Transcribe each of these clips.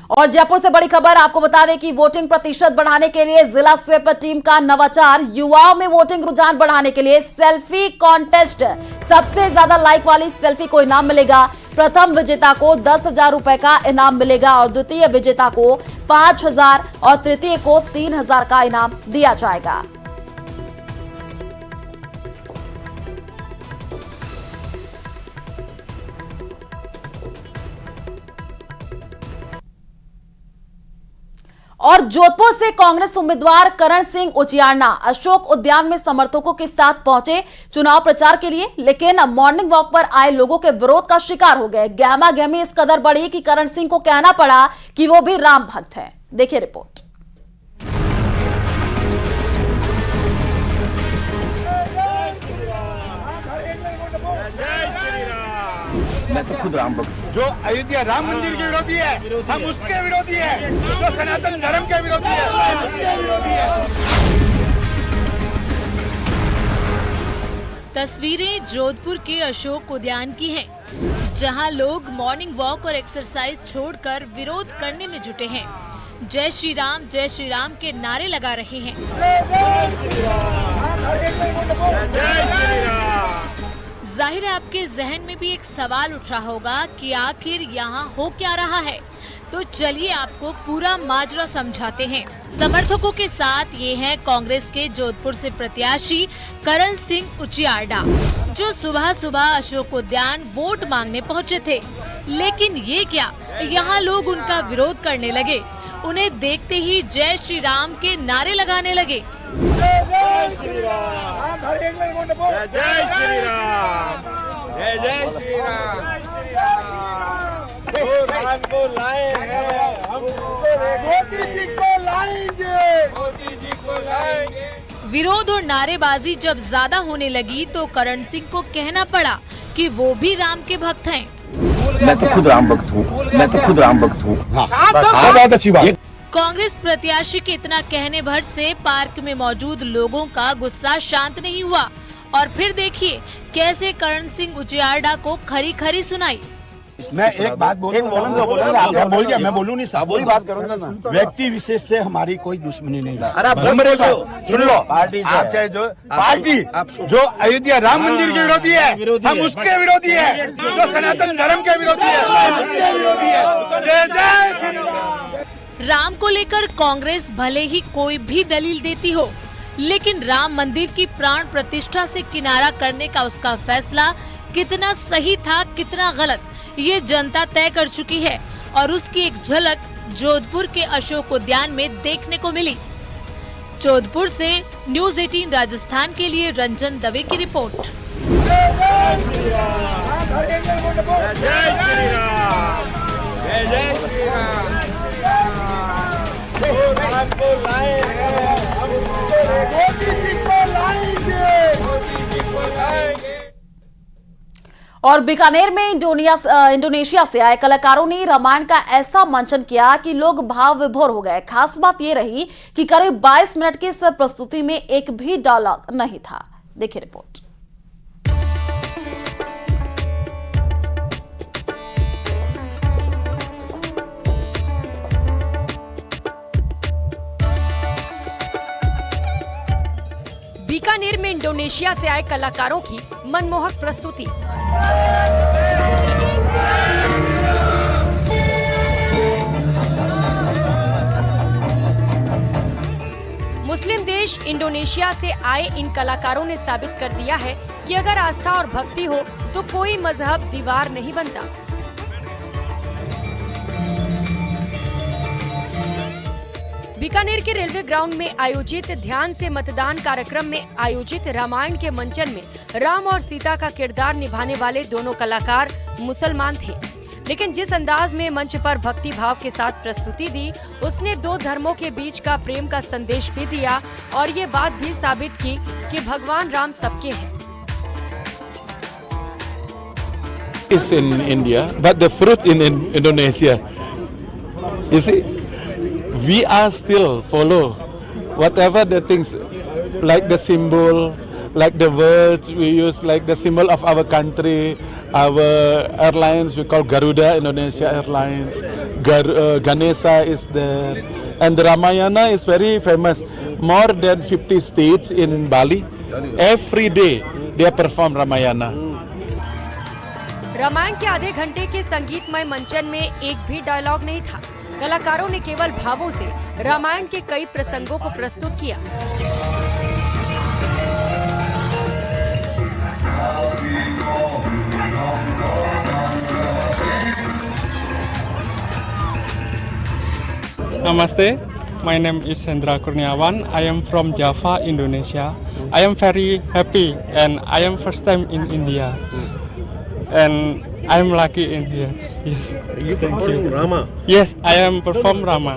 और जयपुर से बड़ी खबर आपको बता दें कि वोटिंग प्रतिशत बढ़ाने के लिए जिला स्वीप टीम का नवाचार। युवाओं में वोटिंग रुझान बढ़ाने के लिए सेल्फी कॉन्टेस्ट, सबसे ज्यादा लाइक वाली सेल्फी को इनाम मिलेगा। प्रथम विजेता को 10,000 रुपए का इनाम मिलेगा और द्वितीय विजेता को 5,000 और तृतीय को 3,000 का इनाम दिया जाएगा। और जोधपुर से कांग्रेस उम्मीदवार करण सिंह उचियारना अशोक उद्यान में समर्थकों के साथ पहुंचे चुनाव प्रचार के लिए, लेकिन मॉर्निंग वॉक पर आए लोगों के विरोध का शिकार हो गए। गहमा गहमी इस कदर बढ़ी कि करण सिंह को कहना पड़ा कि वो भी राम भक्त हैं। देखिए रिपोर्ट। मैं तो खुद राम भक्त हूँ। जो अयोध्या राम मंदिर के विरोधी है, हम उसके विरोधी है। जो सनातन धर्म के विरोधी है, हम उसके विरोधी है। तस्वीरें जोधपुर के अशोक उद्यान की हैं, जहां लोग मॉर्निंग वॉक और एक्सरसाइज छोड़कर विरोध करने में जुटे हैं। जय श्री राम के नारे लगा रहे हैं। जाहिर है आपके जहन में भी एक सवाल उठ रहा होगा कि आखिर यहाँ हो क्या रहा है। तो चलिए आपको पूरा माजरा समझाते हैं। समर्थकों के साथ ये हैं कांग्रेस के जोधपुर से प्रत्याशी करण सिंह उचियारना, जो सुबह सुबह अशोक उद्यान वोट मांगने पहुँचे थे। लेकिन ये क्या, यहाँ लोग उनका विरोध करने लगे। उन्हें देखते ही जय श्री राम के नारे लगाने लगे। जय श्री राम, जय श्री राम, जय श्री राम। राम को लाए हैं, हम मोदी जी को लाएंगे, मोदी जी को लाएंगे। विरोध और नारेबाजी जब ज्यादा होने लगी तो करण सिंह को कहना पड़ा कि वो भी राम के भक्त हैं। मैं तो खुद राम भक्त हूँ। मैं तो खुद राम भक्त हूँ। बहुत अच्छी बात। कांग्रेस प्रत्याशी के इतना कहने भर से पार्क में मौजूद लोगों का गुस्सा शांत नहीं हुआ और फिर देखिए कैसे करण सिंह उचियारना को खरी खरी सुनाई। मैं एक बात बोल गया, मैं बोलूँ नहीं साहब, वही बात करूँगा ना। व्यक्ति विशेष से हमारी कोई दुश्मनी नहीं है। सुन लो, पार्टी आप चाहे जो पार्टी जो अयोध्या राम मंदिर के विरोधी है, हम उसके विरोधी है। जो सनातन धर्म के विरोधी है, हम उसके विरोधी है। जय श्री राम। राम को लेकर कांग्रेस भले ही कोई भी दलील देती हो, लेकिन राम मंदिर की प्राण प्रतिष्ठा से किनारा करने का उसका फैसला कितना सही था, कितना गलत, ये जनता तय कर चुकी है। और उसकी एक झलक जोधपुर के अशोक उद्यान में देखने को मिली। जोधपुर से न्यूज़ 18 राजस्थान के लिए रंजन दवे की रिपोर्ट। जय श्री राम, जय श्री राम, जय श्री राम। राम को लाए हैं, हम मोदी जी को लाएंगे, मोदी जी को लाएंगे। और बीकानेर में इंडोनेशिया से आए कलाकारों ने रामायण का ऐसा मंचन किया कि लोग भाव विभोर हो गए। खास बात ये रही कि करीब 22 मिनट की इस प्रस्तुति में एक भी डायलॉग नहीं था। देखिए रिपोर्ट। बीकानेर में इंडोनेशिया से आए कलाकारों की मनमोहक प्रस्तुति। मुस्लिम देश इंडोनेशिया से आए इन कलाकारों ने साबित कर दिया है कि अगर आस्था और भक्ति हो तो कोई मजहब दीवार नहीं बनता। बीकानेर के रेलवे ग्राउंड में आयोजित ध्यान से मतदान कार्यक्रम में आयोजित रामायण के मंचन में राम और सीता का किरदार निभाने वाले दोनों कलाकार मुसलमान थे, लेकिन जिस अंदाज में मंच पर भक्ति भाव के साथ प्रस्तुति दी, उसने दो धर्मों के बीच का प्रेम का संदेश भी दिया और ये बात भी साबित की कि भगवान राम सबके हैं। It's in India, but the fruit in Indonesia. You see, we are still follow whatever the things like the symbol like the words we use, like the symbol of our country, our airlines we call Garuda Indonesia Airlines, Ganesha is there, and the Ramayana is very famous. More than 50 states in Bali, every day they perform Ramayana. Ramayan के आधे घंटे के संगीतमय मंचन में एक भी dialogue नहीं था। कलाकारों ने केवल भावों से रामायण के कई प्रसंगों को प्रस्तुत किया। Namaste, my name is Hendra Kurniawan. I am from Java, Indonesia. I am very happy and I am first time in India. And I am lucky in here. Yes. You perform Rama? Yes, I am perform Rama.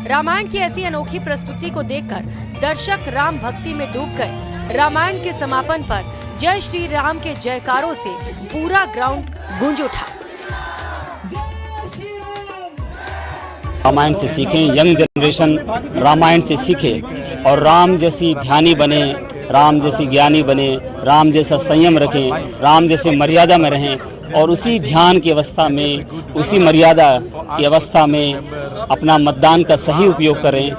Ramayan की ऐसी अनोखी प्रस्तुति को देखकर दर्शक राम भक्ति में डूब गए। रामायण के समापन पर जय श्री राम के जयकारों से पूरा ग्राउंड गूंज उठा। रामायण से सीखें, यंग जनरेशन रामायण से सीखे और राम जैसी ध्यानी बने, राम जैसी ज्ञानी बने, राम जैसा संयम रखें, राम जैसे मर्यादा में रहें और उसी ध्यान की अवस्था में, उसी मर्यादा की अवस्था में अपना मतदान का सही उपयोग करें।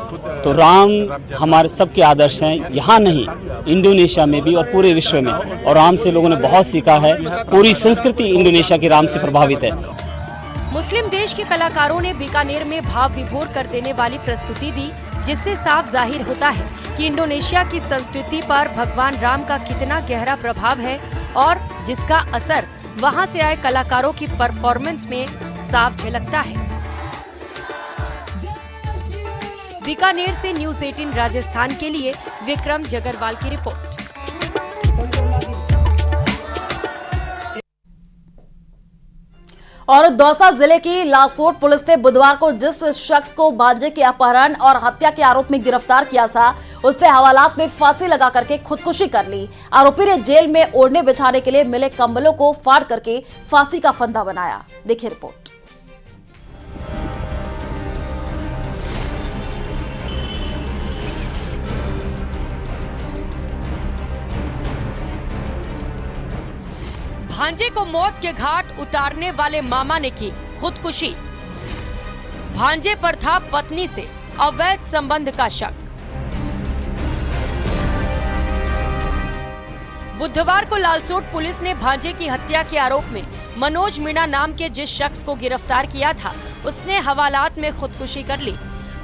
तो राम हमारे सबके आदर्श हैं, यहाँ नहीं इंडोनेशिया में भी और पूरे विश्व में, और राम से लोगों ने बहुत सीखा है। पूरी संस्कृति इंडोनेशिया के राम से प्रभावित है। मुस्लिम देश के कलाकारों ने बीकानेर में भाव विभोर कर देने वाली प्रस्तुति दी, जिससे साफ जाहिर होता है कि इंडोनेशिया की संस्कृति पर भगवान राम का कितना गहरा प्रभाव है और जिसका असर वहां से आए कलाकारों की परफॉर्मेंस में साफ झलकता है। बीकानेर से न्यूज़ 18 राजस्थान के लिए विक्रम जगरवाल की रिपोर्ट। और दौसा जिले की लासोट पुलिस ने बुधवार को जिस शख्स को भांजे के अपहरण और हत्या के आरोप में गिरफ्तार किया था, उसने हवालात में फांसी लगा करके खुदकुशी कर ली। आरोपी ने जेल में ओढ़ने बिछाने के लिए मिले कंबलों को फाड़ करके फांसी का फंदा बनाया। देखिए रिपोर्ट। भांजे को मौत के घाट उतारने वाले मामा ने की खुदकुशी। भांजे पर था पत्नी से अवैध संबंध का शक। बुधवार को लालसोट पुलिस ने भांजे की हत्या के आरोप में मनोज मीणा नाम के जिस शख्स को गिरफ्तार किया था, उसने हवालात में खुदकुशी कर ली।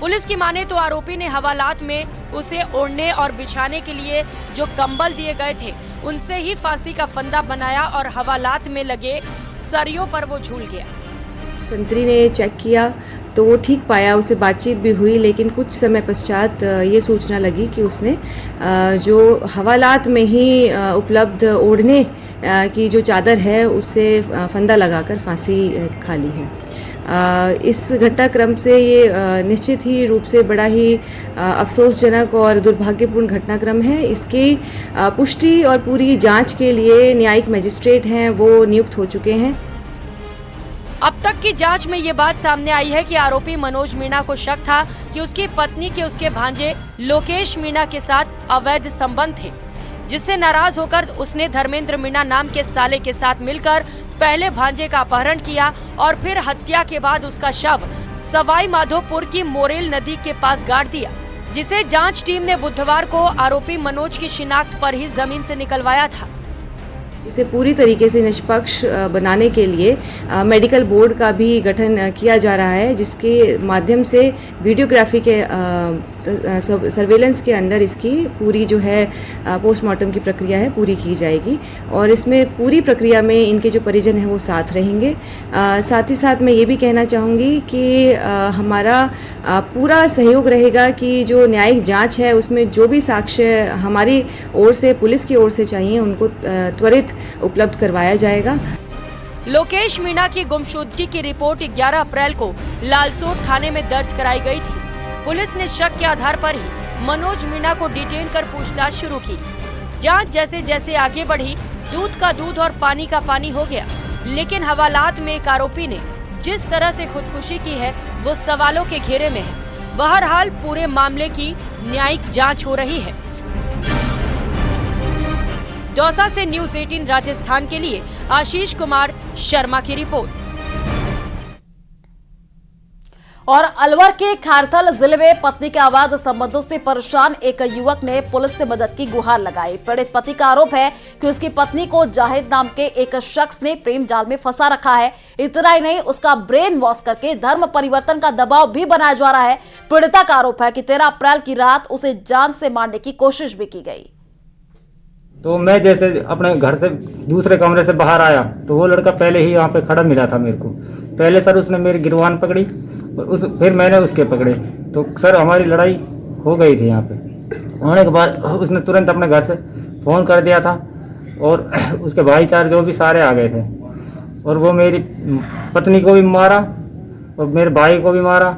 पुलिस की माने तो आरोपी ने हवालात में उसे ओढ़ने और बिछाने के लिए जो कंबल दिए गए थे, उनसे ही फांसी का फंदा बनाया और हवालात में लगे सरियों पर वो झूल गया। संतरी ने चेक किया तो वो ठीक पाया, उससे बातचीत भी हुई, लेकिन कुछ समय पश्चात ये सूचना लगी कि उसने जो हवालात में ही उपलब्ध ओढ़ने की जो चादर है उससे फंदा लगाकर फांसी खा ली है। इस घटनाक्रम से ये निश्चित ही रूप से बड़ा ही अफसोसजनक और दुर्भाग्यपूर्ण घटनाक्रम है। इसकी पुष्टि और पूरी जांच के लिए न्यायिक मजिस्ट्रेट हैं वो नियुक्त हो चुके हैं। अब तक की जांच में ये बात सामने आई है कि आरोपी मनोज मीणा को शक था कि उसकी पत्नी के उसके भांजे लोकेश मीणा के साथ अवैध संबंध थे, जिससे नाराज होकर उसने धर्मेंद्र मीणा नाम के साले के साथ मिलकर पहले भांजे का अपहरण किया और फिर हत्या के बाद उसका शव सवाई माधोपुर की मोरेल नदी के पास गाड़ दिया, जिसे जांच टीम ने बुधवार को आरोपी मनोज की शिनाख्त पर ही जमीन से निकलवाया था। इसे पूरी तरीके से निष्पक्ष बनाने के लिए मेडिकल बोर्ड का भी गठन किया जा रहा है, जिसके माध्यम से वीडियोग्राफी के सर्वेलेंस के अंडर इसकी पूरी जो है पोस्टमार्टम की प्रक्रिया है पूरी की जाएगी और इसमें पूरी प्रक्रिया में इनके जो परिजन हैं वो साथ रहेंगे। साथ ही साथ मैं ये भी कहना चाहूँगी कि हमारा पूरा सहयोग रहेगा कि जो न्यायिक जाँच है उसमें जो भी साक्ष्य हमारी ओर से, पुलिस की ओर से चाहिए, उनको त्वरित उपलब्ध करवाया जाएगा। लोकेश मीणा की गुमशुदगी की रिपोर्ट 11 अप्रैल को लालसोट थाने में दर्ज कराई गई थी। पुलिस ने शक के आधार पर ही मनोज मीणा को डिटेन कर पूछताछ शुरू की। जांच जैसे जैसे आगे बढ़ी, दूध का दूध और पानी का पानी हो गया, लेकिन हवालात में एक आरोपी ने जिस तरह से खुदकुशी की है वो सवालों के घेरे में है। बहरहाल पूरे मामले की न्यायिक जाँच हो रही है। दौसा से न्यूज 18 राजस्थान के लिए आशीष कुमार शर्मा की रिपोर्ट। और अलवर के खारथल जिले में पत्नी के अवैध संबंधों से परेशान एक युवक ने पुलिस से मदद की गुहार लगाई। पीड़ित पति का आरोप है कि उसकी पत्नी को जाहिद नाम के एक शख्स ने प्रेम जाल में फंसा रखा है। इतना ही नहीं, उसका ब्रेन वॉश करके धर्म परिवर्तन का दबाव भी बनाया जा रहा है। पीड़िता का आरोप है कि 13 अप्रैल की रात उसे जान से मारने की कोशिश भी की गई। तो मैं जैसे अपने घर से दूसरे कमरे से बाहर आया तो वो लड़का पहले ही यहाँ पे खड़ा मिला था मेरे को। पहले सर उसने मेरी गिरवान पकड़ी और फिर मैंने उसके पकड़े, तो सर हमारी लड़ाई हो गई थी। यहाँ पे होने के बाद उसने तुरंत अपने घर से फ़ोन कर दिया था और उसके भाईचारे जो भी सारे आ गए थे और वो मेरी पत्नी को भी मारा और मेरे भाई को भी मारा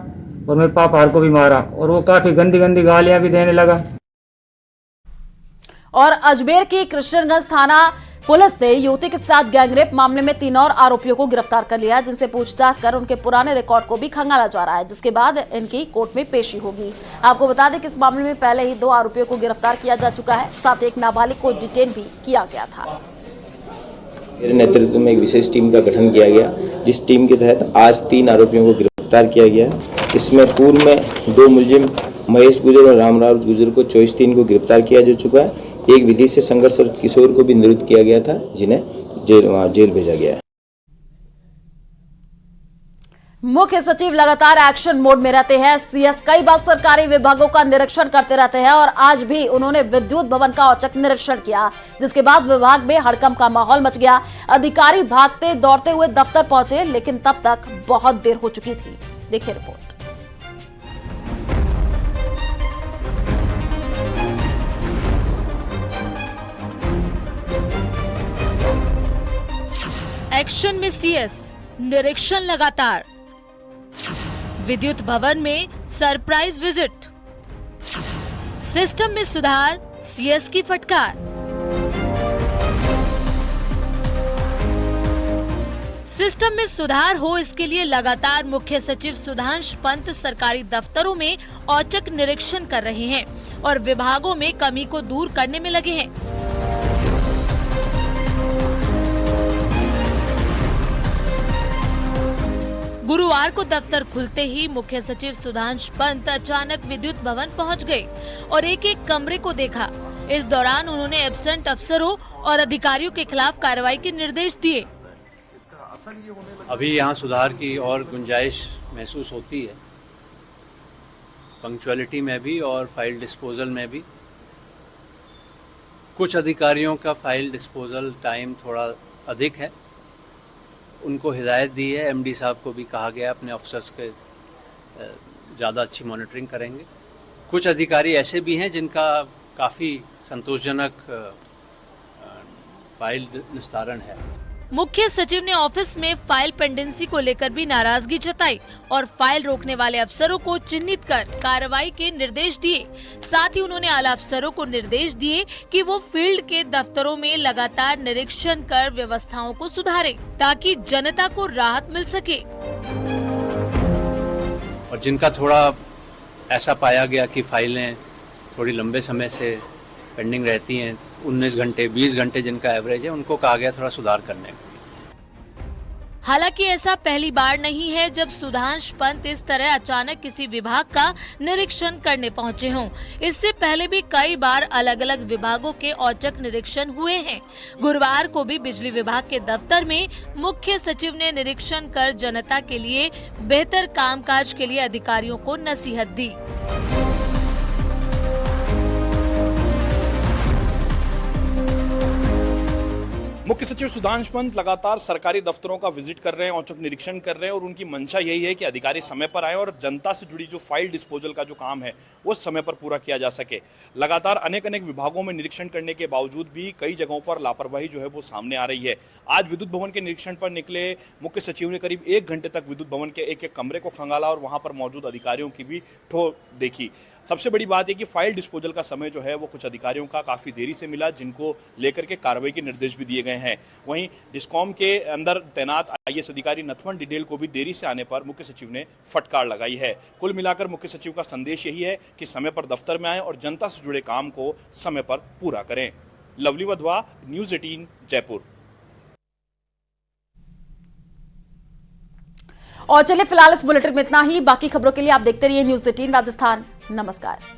और मेरे पापा को भी मारा और वो काफ़ी गंदी गंदी गालियाँ भी देने लगा। और अजमेर की कृष्णगंज थाना पुलिस ने युवती के साथ गैंगरेप मामले में 3 और आरोपियों को गिरफ्तार कर लिया, जिनसे पूछताछ कर उनके पुराने रिकॉर्ड को भी खंगाला जा रहा है, जिसके बाद इनकी कोर्ट में पेशी होगी। आपको बता दें कि इस मामले में पहले ही 2 आरोपियों को गिरफ्तार किया जा चुका है, साथ ही एक नाबालिग को डिटेन भी किया गया था। मेरे नेतृत्व में एक विशेष टीम का गठन किया गया, जिस टीम के तहत आज 3 आरोपियों को गिरफ्तार किया गया। इसमें पूर्व में 2 मुलजिम महेश गुजर और रामराव गुजर को 24/3 को गिरफ्तार किया जा चुका है। एक विधि से संघर्षरत किशोर को भी निरुद्ध किया गया था, जिन्हें जेल भेजा गया है। मुख्य सचिव लगातार एक्शन मोड में रहते हैं। सीएस कई बार सरकारी विभागों का निरीक्षण करते रहते हैं और आज भी उन्होंने विद्युत भवन का औचक निरीक्षण किया, जिसके बाद विभाग में हड़कंप का माहौल मच गया। अधिकारी भागते दौड़ते हुए दफ्तर पहुंचे, लेकिन तब तक बहुत देर हो चुकी थी। देखिए रिपोर्ट। एक्शन में सीएस, निरीक्षण लगातार। विद्युत भवन में सरप्राइज विजिट। सिस्टम में सुधार, सीएस की फटकार। सिस्टम में सुधार हो, इसके लिए लगातार मुख्य सचिव सुधांश पंत सरकारी दफ्तरों में औचक निरीक्षण कर रहे हैं और विभागों में कमी को दूर करने में लगे हैं। गुरुवार को दफ्तर खुलते ही मुख्य सचिव सुधांश पंत अचानक विद्युत भवन पहुंच गए और एक एक कमरे को देखा। इस दौरान उन्होंने एब्सेंट अफसरों और अधिकारियों के खिलाफ कार्रवाई के निर्देश दिए। अभी यहाँ सुधार की और गुंजाइश महसूस होती है, पंक्चुअलिटी में भी और फाइल डिस्पोजल में भी। कुछ अधिकारियों का फाइल डिस्पोजल टाइम थोड़ा अधिक है, उनको हिदायत दी है। एमडी साहब को भी कहा गया अपने अफसर्स के ज़्यादा अच्छी मॉनिटरिंग करेंगे। कुछ अधिकारी ऐसे भी हैं जिनका काफ़ी संतोषजनक फाइल निस्तारण है। मुख्य सचिव ने ऑफिस में फाइल पेंडेंसी को लेकर भी नाराजगी जताई और फाइल रोकने वाले अफसरों को चिन्हित कर कार्रवाई के निर्देश दिए। साथ ही उन्होंने आला अफसरों को निर्देश दिए कि वो फील्ड के दफ्तरों में लगातार निरीक्षण कर व्यवस्थाओं को सुधारें, ताकि जनता को राहत मिल सके। और जिनका थोड़ा ऐसा पाया गया कि फाइलें थोड़ी लंबे समय से पेंडिंग रहती हैं, 19 घंटे 20 घंटे जिनका एवरेज है, उनको कहा गया थोड़ा सुधार करने को। हालांकि ऐसा पहली बार नहीं है जब सुधांश पंत इस तरह अचानक किसी विभाग का निरीक्षण करने पहुंचे हों। इससे पहले भी कई बार अलग अलग विभागों के औचक निरीक्षण हुए हैं। गुरुवार को भी बिजली विभाग के दफ्तर में मुख्य सचिव ने निरीक्षण कर जनता के लिए बेहतर कामकाज के लिए अधिकारियों को नसीहत दी। मुख्य सचिव सुधांश पंत लगातार सरकारी दफ्तरों का विजिट कर रहे हैं, औचक निरीक्षण कर रहे हैं और उनकी मंशा यही है कि अधिकारी समय पर आए और जनता से जुड़ी जो फाइल डिस्पोजल का जो काम है वो समय पर पूरा किया जा सके। लगातार अनेक विभागों में निरीक्षण करने के बावजूद भी कई जगहों पर लापरवाही जो है वो सामने आ रही है। आज विद्युत भवन के निरीक्षण पर निकले मुख्य सचिव ने करीब 1 घंटे तक विद्युत भवन के एक कमरे को खंगाला और वहां पर मौजूद अधिकारियों की भी ठो देखी। सबसे बड़ी बात है कि फाइल डिस्पोजल का समय जो है वो कुछ अधिकारियों का काफी देरी से मिला, जिनको लेकर के कार्रवाई के निर्देश भी दिए गए हैं। वहीं डिस्कॉम के अंदर तैनात आईएएस अधिकारी नथवन डिडेल को भी देरी से आने पर मुख्य सचिव ने फटकार लगाई है। कुल मिलाकर मुख्य सचिव का संदेश यही है कि समय पर दफ्तर में आएं और जनता से जुड़े काम को समय पर पूरा करें। Lovely Wadhwa, news 18 Jaipur. और चलिए फिलहाल इस बुलेटिन में इतना ही। बाकी खबरों के लिए आप देखते रहिए न्यूज 18 राजस्थान। नमस्कार।